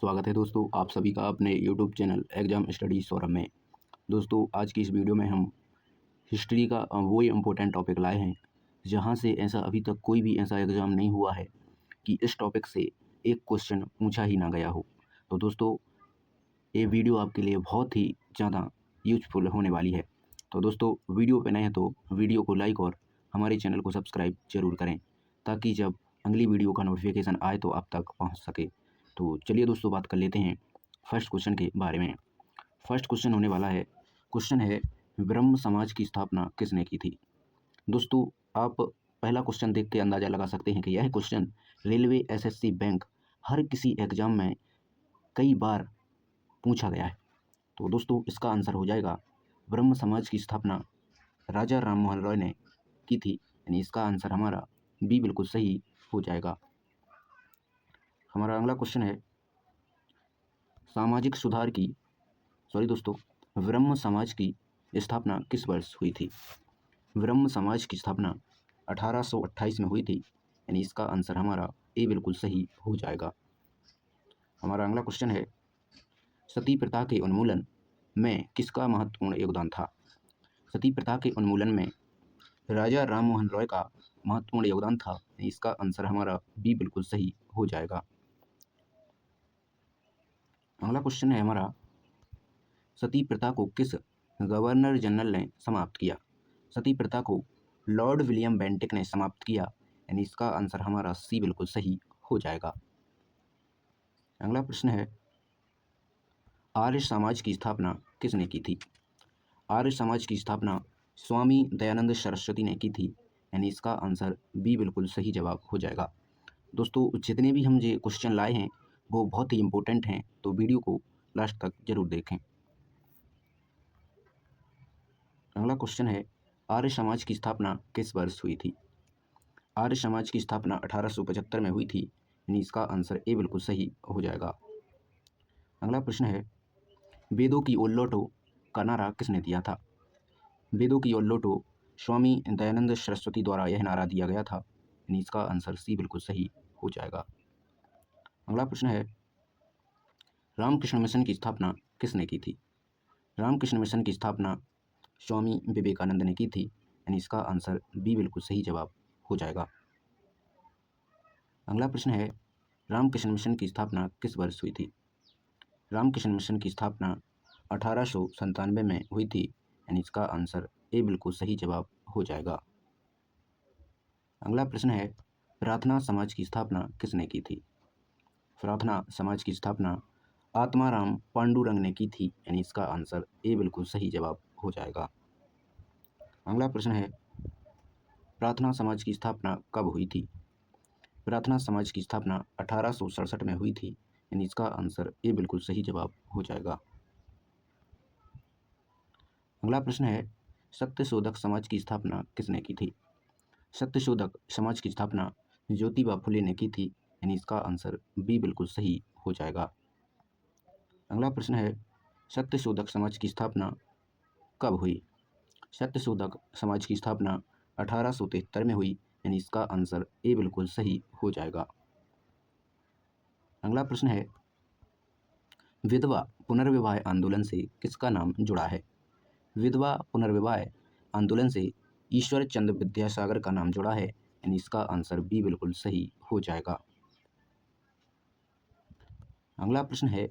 स्वागत है दोस्तों आप सभी का अपने YouTube channel exam study Saurabh में। दोस्तों आज की इस वीडियो में हम हिस्ट्री का वो इम्पोर्टेंट टॉपिक लाए हैं जहां से ऐसा अभी तक कोई भी ऐसा एग्ज़ाम नहीं हुआ है कि इस टॉपिक से एक क्वेश्चन पूछा ही ना गया हो। तो दोस्तों ये वीडियो आपके लिए बहुत ही ज़्यादा यूजफुल होने वाली है। तो दोस्तों वीडियो पे नए हैं तो वीडियो को लाइक और हमारे चैनल को सब्सक्राइब जरूर करें ताकि जब अगली वीडियो का नोटिफिकेशन आए तो आप तक पहुंच सके। तो चलिए दोस्तों बात कर लेते हैं फर्स्ट क्वेश्चन के बारे में। फर्स्ट क्वेश्चन होने वाला है, क्वेश्चन है ब्रह्म समाज की स्थापना किसने की थी। दोस्तों आप पहला क्वेश्चन देख के अंदाज़ा लगा सकते हैं कि यह क्वेश्चन रेलवे, एसएससी, बैंक हर किसी एग्जाम में कई बार पूछा गया है। तो दोस्तों इसका आंसर हो जाएगा ब्रह्म समाज की स्थापना राजा राम मोहन रॉय ने की थी, यानी इसका आंसर हमारा बी बिल्कुल सही हो जाएगा। हमारा अगला क्वेश्चन है सामाजिक सुधार की दोस्तों ब्रह्म समाज की स्थापना किस वर्ष हुई थी। ब्रह्म समाज की स्थापना 1828 में हुई थी, यानी इसका आंसर हमारा ए बिल्कुल सही हो जाएगा। हमारा अगला क्वेश्चन है सती प्रथा के उन्मूलन में किसका महत्वपूर्ण योगदान था। सती प्रथा के उन्मूलन में राजा राम मोहन रॉय का महत्वपूर्ण योगदान था, इसका आंसर हमारा बी बिल्कुल सही हो जाएगा। अगला क्वेश्चन है हमारा सती प्रथा को किस गवर्नर जनरल ने समाप्त किया। सती प्रथा को लॉर्ड विलियम बेंटिक ने समाप्त किया, यानी इसका आंसर हमारा सी बिल्कुल सही हो जाएगा। अगला प्रश्न है आर्य समाज की स्थापना किसने की थी। आर्य समाज की स्थापना स्वामी दयानंद सरस्वती ने की थी, यानी इसका आंसर बी बिल्कुल सही जवाब हो जाएगा। दोस्तों जितने भी हम ये क्वेश्चन लाए हैं वो बहुत ही इम्पोर्टेंट हैं, तो वीडियो को लास्ट तक जरूर देखें। अगला क्वेश्चन है आर्य समाज की स्थापना किस वर्ष हुई थी। आर्य समाज की स्थापना 1875 में हुई थी, यानी इसका आंसर ए बिल्कुल सही हो जाएगा। अगला प्रश्न है वेदों की ओर लौटो का नारा किसने दिया था। वेदों की ओर लौटो स्वामी दयानंद सरस्वती द्वारा यह नारा दिया गया था, यानी इसका आंसर सी बिल्कुल सही हो जाएगा। अगला प्रश्न है रामकृष्ण मिशन की स्थापना किसने की थी। रामकृष्ण मिशन की स्थापना स्वामी विवेकानंद ने की थी, यानी इसका आंसर बी बिल्कुल सही जवाब हो जाएगा। अगला प्रश्न है रामकृष्ण मिशन की स्थापना किस वर्ष हुई थी। रामकृष्ण मिशन की स्थापना 1897 में हुई थी, यानी इसका आंसर ए बिल्कुल सही जवाब हो जाएगा। अगला प्रश्न है प्रार्थना समाज की स्थापना किसने की थी। प्रार्थना समाज की स्थापना आत्माराम पांडुरंग ने की थी, यानी इसका आंसर ए बिल्कुल सही जवाब हो जाएगा। अगला प्रश्न है प्रार्थना समाज की स्थापना कब हुई थी। प्रार्थना समाज की स्थापना 1867 में हुई थी, यानी इसका आंसर ए बिल्कुल सही जवाब हो जाएगा। अगला प्रश्न है सत्यशोधक समाज की स्थापना किसने की थी। सत्यशोधक समाज की स्थापना ज्योतिबा फुले ने की थी, यानी इसका आंसर बी बिल्कुल सही हो जाएगा। अगला प्रश्न है सत्यशोधक समाज की स्थापना कब हुई। सत्यशोधक समाज की स्थापना 1873 में हुई, यानी इसका आंसर ए बिल्कुल सही हो जाएगा। अगला प्रश्न है विधवा पुनर्विवाह आंदोलन से किसका नाम जुड़ा है। विधवा पुनर्विवाह आंदोलन से ईश्वर चंद्र विद्यासागर का नाम जुड़ा है, यानी इसका आंसर बी बिल्कुल सही हो जाएगा। अगला प्रश्न है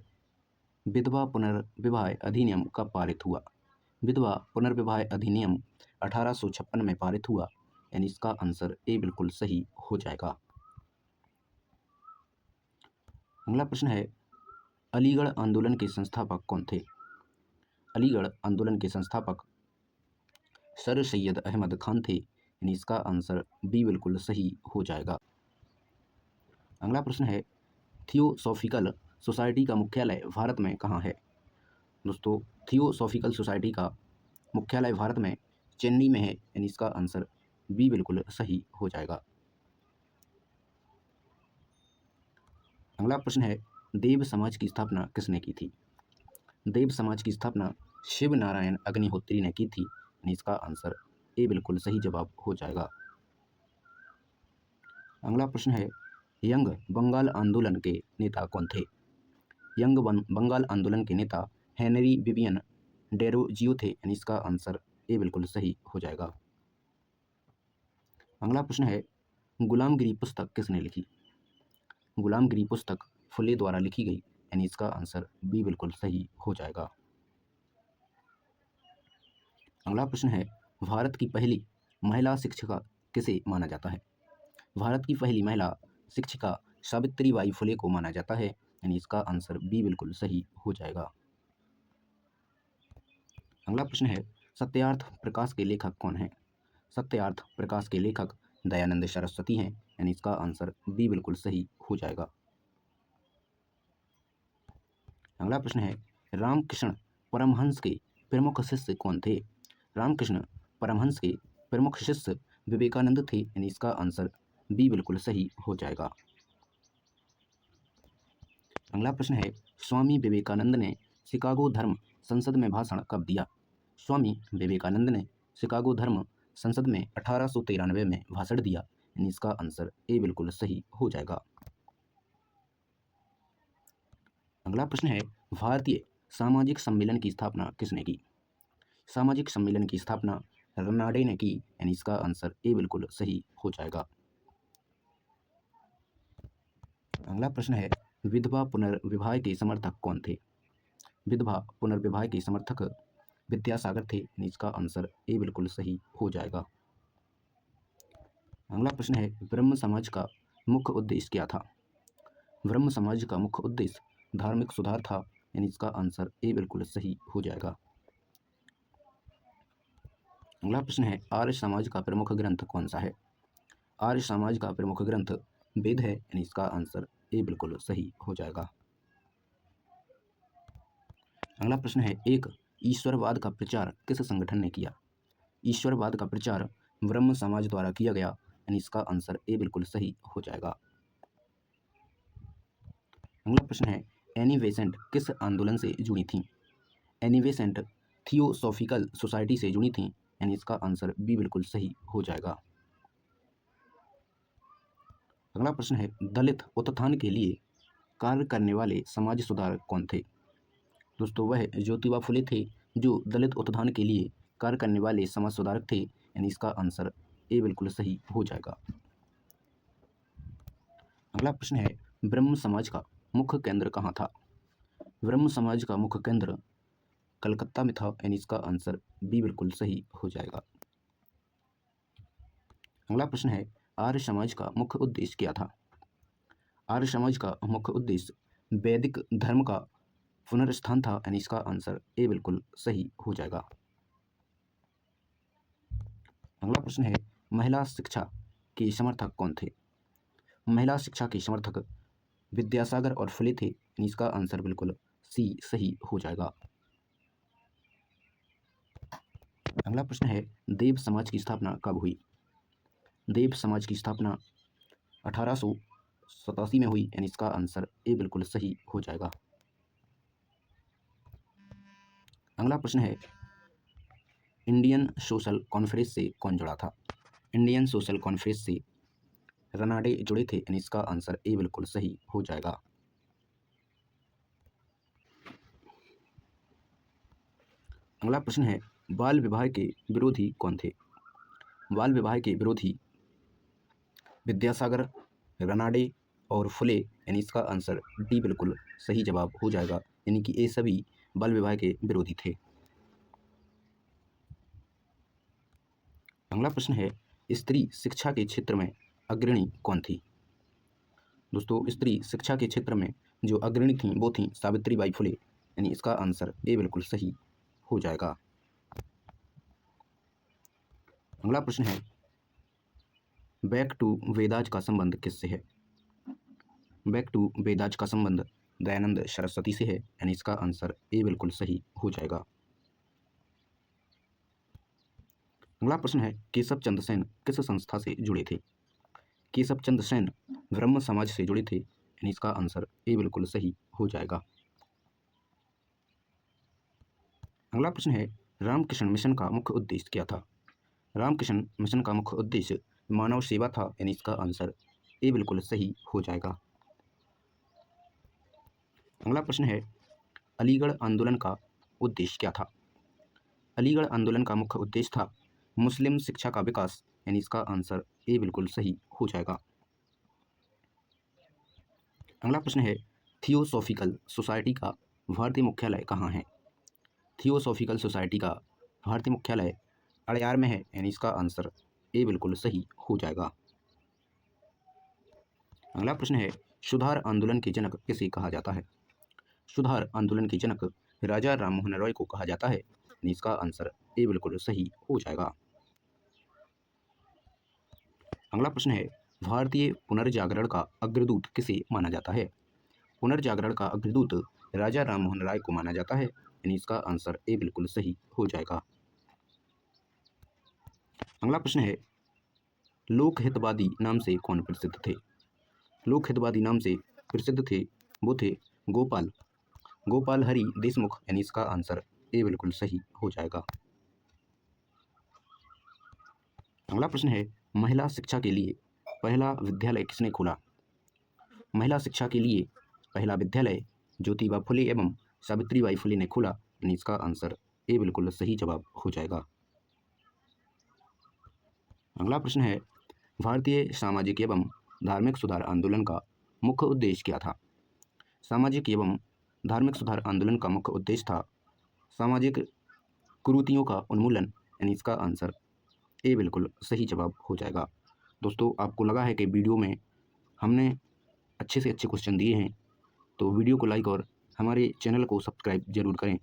विधवा पुनर्विवाह अधिनियम कब पारित हुआ। विधवा पुनर्विवाह अधिनियम 1856 में पारित हुआ, यानी इसका आंसर ए बिल्कुल सही हो जाएगा। अगला प्रश्न है अलीगढ़ आंदोलन के संस्थापक कौन थे। अलीगढ़ आंदोलन के संस्थापक सर सैयद अहमद खान थे, यानी इसका आंसर बी बिल्कुल सही हो जाएगा। अगला प्रश्न है थियोसॉफिकल सोसाइटी का मुख्यालय भारत में कहाँ है। दोस्तों थियोसॉफिकल सोसाइटी का मुख्यालय भारत में चेन्नई में है, यानी इसका आंसर बी बिल्कुल सही हो जाएगा। अगला प्रश्न है देव समाज की स्थापना किसने की थी। देव समाज की स्थापना शिव नारायण अग्निहोत्री ने की थी, यानी इसका आंसर ए बिल्कुल सही जवाब हो जाएगा। अगला प्रश्न है यंग बंगाल आंदोलन के नेता कौन थे। यंग बंगाल आंदोलन के नेता हेनरी विवियन डेरोजियो थे, यानी इसका आंसर ए बिल्कुल सही हो जाएगा। अगला प्रश्न है, गुलामगिरी पुस्तक किसने लिखी? गुलामगिरी पुस्तक फुले द्वारा लिखी गई, यानी इसका आंसर बी बिल्कुल सही हो जाएगा। अगला प्रश्न है, भारत की पहली महिला शिक्षिका किसे माना जाता है? भारत की पहली महिला शिक्षिका सावित्रीबाई फुले को माना जाता है, यानी इसका आंसर बी बिल्कुल सही हो जाएगा। अगला प्रश्न है, सत्यार्थ प्रकाश के लेखक कौन है? सत्यार्थ प्रकाश के लेखक दयानंद सरस्वती हैं, यानी इसका आंसर बी बिल्कुल सही हो जाएगा। अगला प्रश्न है, रामकृष्ण परमहंस के प्रमुख शिष्य कौन थे? रामकृष्ण परमहंस के प्रमुख शिष्य विवेकानंद थे, यानी इसका आंसर बी बिल्कुल सही हो जाएगा। अगला प्रश्न है, स्वामी विवेकानंद ने शिकागो धर्म संसद में भाषण कब दिया? स्वामी विवेकानंद ने शिकागो धर्म संसद में 1893 में भाषण दिया, यानी इसका आंसर ए बिल्कुल सही हो जाएगा। अगला प्रश्न है, भारतीय सामाजिक सम्मेलन की स्थापना किसने की? सामाजिक सम्मेलन की स्थापना रनाडे ने की, यानी इसका आंसर ए बिल्कुल सही हो जाएगा। अगला प्रश्न है, विधवा पुनर्विवाह के समर्थक कौन थे? विधवा पुनर्विवाह के समर्थक विद्यासागर थे, यानी इसका आंसर ए बिल्कुल सही हो जाएगा। अगला प्रश्न है, ब्रह्म समाज का मुख्य उद्देश्य क्या था? ब्रह्म समाज का मुख्य उद्देश्य धार्मिक सुधार था, यानी इसका आंसर ए बिल्कुल सही हो जाएगा। अगला प्रश्न है, आर्य समाज का प्रमुख ग्रंथ कौन सा है? आर्य समाज का प्रमुख ग्रंथ वेद है, यानी इसका आंसर ए बिल्कुल सही हो जाएगा। अगला प्रश्न है, एक ईश्वरवाद का प्रचार किस संगठन ने किया? ईश्वरवाद का प्रचार ब्रह्म समाज द्वारा किया गया, यानी इसका आंसर ए बिल्कुल सही हो जाएगा। अगला प्रश्न है, एनी बेसेंट किस आंदोलन से जुड़ी थी? एनी बेसेंट थियोसॉफिकल सोसाइटी से जुड़ी थी, यानी इसका आंसर बी बिल्कुल सही हो जाएगा। अगला प्रश्न है, दलित उत्थान के लिए कार्य करने वाले समाज सुधारक कौन थे? दोस्तों, वह ज्योतिबा फुले थे, जो दलित उत्थान के लिए कार्य करने वाले समाज सुधारक थे, यानी इसका आंसर ए बिल्कुल सही हो जाएगा। अगला प्रश्न है, ब्रह्म समाज का मुख्य केंद्र कहाँ था? ब्रह्म समाज का मुख्य केंद्र कलकत्ता में था, यानी इसका आंसर बी बिल्कुल सही हो जाएगा। अगला प्रश्न है, आर्य समाज का मुख्य उद्देश्य क्या था? आर्य समाज का मुख्य उद्देश्य वैदिक धर्म का पुनरुत्थान था, यानी इसका आंसर ए बिल्कुल सही हो जाएगा। अगला प्रश्न है, महिला शिक्षा के समर्थक कौन थे? महिला शिक्षा के समर्थक विद्यासागर और फुले थे, यानी इसका आंसर बिल्कुल सी सही हो जाएगा। अगला प्रश्न है, देव समाज की स्थापना कब हुई? देव समाज की स्थापना 1887 में हुई, यानी इसका आंसर ए बिल्कुल सही हो जाएगा। अगला प्रश्न है, इंडियन सोशल कॉन्फ्रेंस से कौन जुड़ा था? इंडियन सोशल कॉन्फ्रेंस से रनाडे जुड़े थे, यानी इसका आंसर ए बिल्कुल सही हो जाएगा। अगला प्रश्न है, बाल विवाह के विरोधी कौन थे? बाल विवाह के विरोधी विद्यासागर, रनाडे और फुले, यानी इसका आंसर डी बिल्कुल सही जवाब हो जाएगा, यानी कि ये सभी बाल विवाह के विरोधी थे। अगला प्रश्न है, स्त्री शिक्षा के क्षेत्र में अग्रणी कौन थी? दोस्तों, स्त्री शिक्षा के क्षेत्र में जो अग्रणी थी वो थी सावित्रीबाई फुले, यानी इसका आंसर ए बिल्कुल सही हो जाएगा। अगला प्रश्न है, बैक टू वेदाज का संबंध किससे है? बैक टू वेदाज का संबंध दयानंद सरस्वती से है, यानी इसका आंसर ए बिल्कुल सही हो जाएगा। अगला प्रश्न है, केशव चंद्र सेन किस संस्था से जुड़े थे? केशव चंद्र सेन ब्रह्म समाज से जुड़े थे, यानी इसका आंसर ए बिल्कुल सही हो जाएगा। अगला प्रश्न है, रामकृष्ण मिशन का मुख्य उद्देश्य क्या था? रामकृष्ण मिशन का मुख्य उद्देश्य मानव सेवा था, यानी इसका आंसर ए बिल्कुल सही हो जाएगा। अगला प्रश्न है, अलीगढ़ आंदोलन का उद्देश्य क्या था? अलीगढ़ आंदोलन का मुख्य उद्देश्य था मुस्लिम शिक्षा का विकास, यानी इसका आंसर ए बिल्कुल सही हो जाएगा। अगला प्रश्न है, थियोसॉफिकल सोसाइटी का भारतीय मुख्यालय कहाँ है? थियोसॉफिकल सोसाइटी का भारतीय मुख्यालय अड़यार में है, यानी इसका आंसर ए बिल्कुल सही हो जाएगा। अगला प्रश्न है, सुधार आंदोलन के जनक किसे कहा जाता है? सुधार आंदोलन के जनक राजा राममोहन रॉय को कहा जाता है, यानी इसका आंसर ए बिल्कुल सही हो जाएगा। अगला प्रश्न है, भारतीय पुनर्जागरण का अग्रदूत किसे माना जाता है? पुनर्जागरण का अग्रदूत राजा राममोहन राय को माना जाता है, यानी इसका आंसर ए बिल्कुल सही हो जाएगा। अगला प्रश्न है, लोकहितवादी नाम से कौन प्रसिद्ध थे? लोकहितवादी नाम से प्रसिद्ध थे, वो थे गोपाल हरि देशमुख, यानी इसका आंसर ए बिल्कुल सही हो जाएगा। अगला प्रश्न है, महिला शिक्षा के लिए पहला विद्यालय किसने खोला? महिला शिक्षा के लिए पहला विद्यालय ज्योतिबा फुले एवं सावित्रीबाई फुले ने खोला, यानी इसका आंसर ए बिल्कुल सही जवाब हो जाएगा। अगला प्रश्न है, भारतीय सामाजिक एवं धार्मिक सुधार आंदोलन का मुख्य उद्देश्य क्या था? सामाजिक एवं धार्मिक सुधार आंदोलन का मुख्य उद्देश्य था सामाजिक कुरीतियों का उन्मूलन, यानी इसका आंसर ए बिल्कुल सही जवाब हो जाएगा। दोस्तों, आपको लगा है कि वीडियो में हमने अच्छे से अच्छे क्वेश्चन दिए हैं, तो वीडियो को लाइक और हमारे चैनल को सब्सक्राइब जरूर करें।